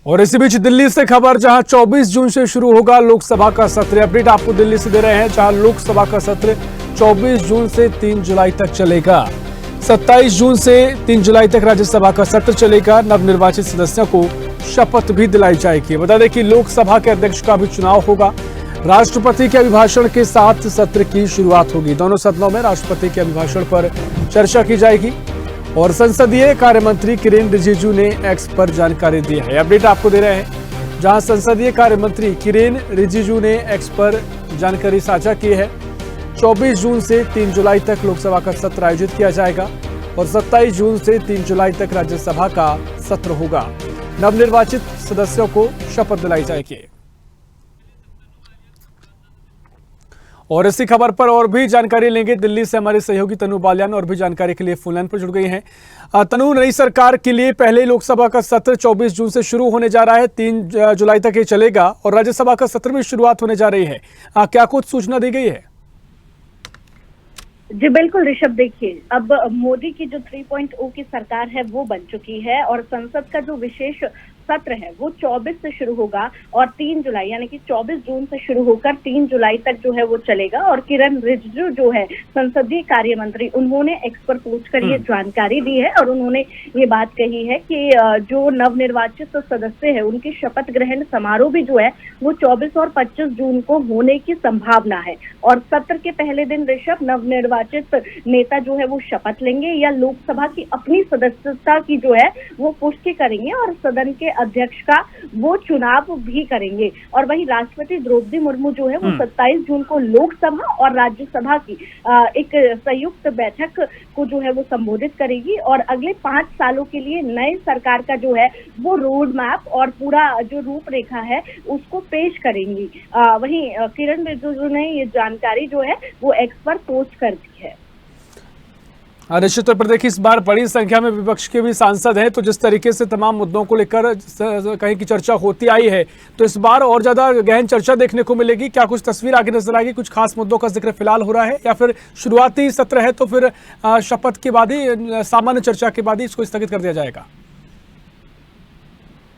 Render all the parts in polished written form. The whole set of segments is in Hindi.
और इसी बीच दिल्ली से खबर, जहां 24 जून से शुरू होगा लोकसभा का सत्र। अपडेट आपको दिल्ली से दे रहे हैं, जहां लोकसभा का सत्र 24 जून से 3 जुलाई तक चलेगा। 27 जून से 3 जुलाई तक राज्यसभा का सत्र चलेगा। नवनिर्वाचित सदस्यों को शपथ भी दिलाई जाएगी। बता दें कि लोकसभा के अध्यक्ष का भी चुनाव होगा। राष्ट्रपति के अभिभाषण के साथ सत्र की शुरुआत होगी। दोनों सदनों में राष्ट्रपति के अभिभाषण पर चर्चा की जाएगी और संसदीय कार्य मंत्री किरेन रिजिजू ने एक्स पर जानकारी दी है। अपडेट आपको दे रहे हैं, जहां संसदीय कार्य मंत्री किरेन रिजिजू ने एक्स पर जानकारी साझा की है। 24 जून से 3 जुलाई तक लोकसभा का सत्र आयोजित किया जाएगा और 27 जून से 3 जुलाई तक राज्यसभा का सत्र होगा। नवनिर्वाचित सदस्यों को शपथ दिलाई जाएगी। और इसी खबर पर और भी जानकारी लेंगे। दिल्ली से हमारे सहयोगी तनु बालियान और भी जानकारी के लिए फोन लाइन पर जुड़ गई हैं। तनु, नई सरकार के लिए पहले लोकसभा का सत्र 24 जून से शुरू होने जा रहा है, 3 जुलाई तक ये चलेगा और राज्यसभा का सत्र भी शुरुआत होने जा रही है। क्या कुछ सूचना दी गई है? जी बिल्कुल ऋषभ, देखिए अब मोदी की जो 3.0 की सरकार है वो बन चुकी है और संसद का जो विशेष सत्र है वो 24 से शुरू होगा और 3 जुलाई यानी कि 24 जून से शुरू होकर 3 जुलाई तक जो है वो चलेगा। और किरेन रिजिजू जो है संसदीय कार्य मंत्री, उन्होंने एक्स पर पोस्ट कर ये जानकारी दी है और उन्होंने ये बात कही है कि जो नवनिर्वाचित सदस्य है उनकी शपथ ग्रहण समारोह भी जो है वो 24 और 25 जून को होने की संभावना है। और सत्र के पहले दिन ऋषभ, नवनिर्वाचित नेता जो है वो शपथ लेंगे या लोकसभा की अपनी सदस्यता की जो है वो पुष्टि करेंगे और सदन के अध्यक्ष का वो चुनाव भी करेंगे। और वहीं राष्ट्रपति द्रौपदी मुर्मू जो है वो 27 जून को लोकसभा और राज्यसभा की एक संयुक्त बैठक को जो है वो संबोधित करेगी और अगले 5 सालों के लिए नए सरकार का जो है वो रोड मैप और पूरा जो रूपरेखा है उसको पेश करेंगी। वहीं किरेन रिजिजू ने ये जानकारी जो है वो एक्स पर पोस्ट कर दी है। निश्चित तौर पर देखिए, इस बार बड़ी संख्या में विपक्ष के भी सांसद हैं, तो जिस तरीके से तमाम मुद्दों को लेकर कहीं की चर्चा होती आई है, तो इस बार और ज्यादा गहन चर्चा देखने को मिलेगी। क्या कुछ तस्वीर आगे नजर आएगी? कुछ खास मुद्दों का जिक्र फिलहाल हो रहा है या फिर शुरुआती सत्र है तो फिर शपथ के बाद ही, सामान्य चर्चा के बाद ही इसको स्थगित कर दिया जाएगा?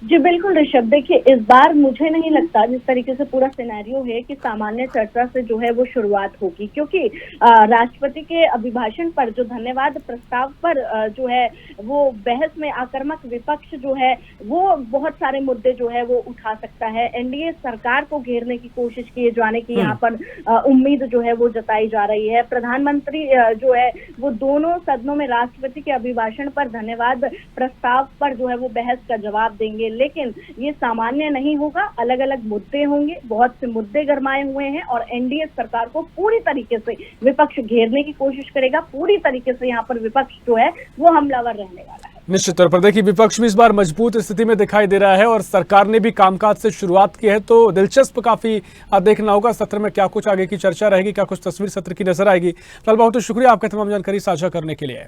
जी बिल्कुल ऋषभ, देखिए इस बार मुझे नहीं लगता, जिस तरीके से पूरा सिनेरियो है, कि सामान्य चर्चा से जो है वो शुरुआत होगी, क्योंकि राष्ट्रपति के अभिभाषण पर जो धन्यवाद प्रस्ताव पर जो है वो बहस में आक्रामक विपक्ष जो है वो बहुत सारे मुद्दे जो है वो उठा सकता है। एनडीए सरकार को घेरने की कोशिश किए जाने की यहाँ पर उम्मीद जो है वो जताई जा रही है। प्रधानमंत्री जो है वो दोनों सदनों में राष्ट्रपति के अभिभाषण पर धन्यवाद प्रस्ताव पर जो है वो बहस का जवाब देंगे, लेकिन ये सामान्य नहीं होगा। अलग अलग मुद्दे होंगे, बहुत से मुद्दे गरमाए हुए हैं और एनडीए सरकार को पूरी तरीके से विपक्ष घेरने की कोशिश करेगा। पूरी तरीके से यहाँ पर विपक्ष जो है वो हमलावर रहने वाला है। निश्चित तौर पर देखिए, विपक्ष भी इस बार मजबूत स्थिति में दिखाई दे रहा है और सरकार ने भी कामकाज से शुरुआत की है, तो दिलचस्प काफी देखना होगा सत्र में क्या कुछ आगे की चर्चा रहेगी, क्या कुछ तस्वीर सत्र की नजर आएगी। फिलहाल बहुत शुक्रिया आपका तमाम जानकारी साझा करने के लिए।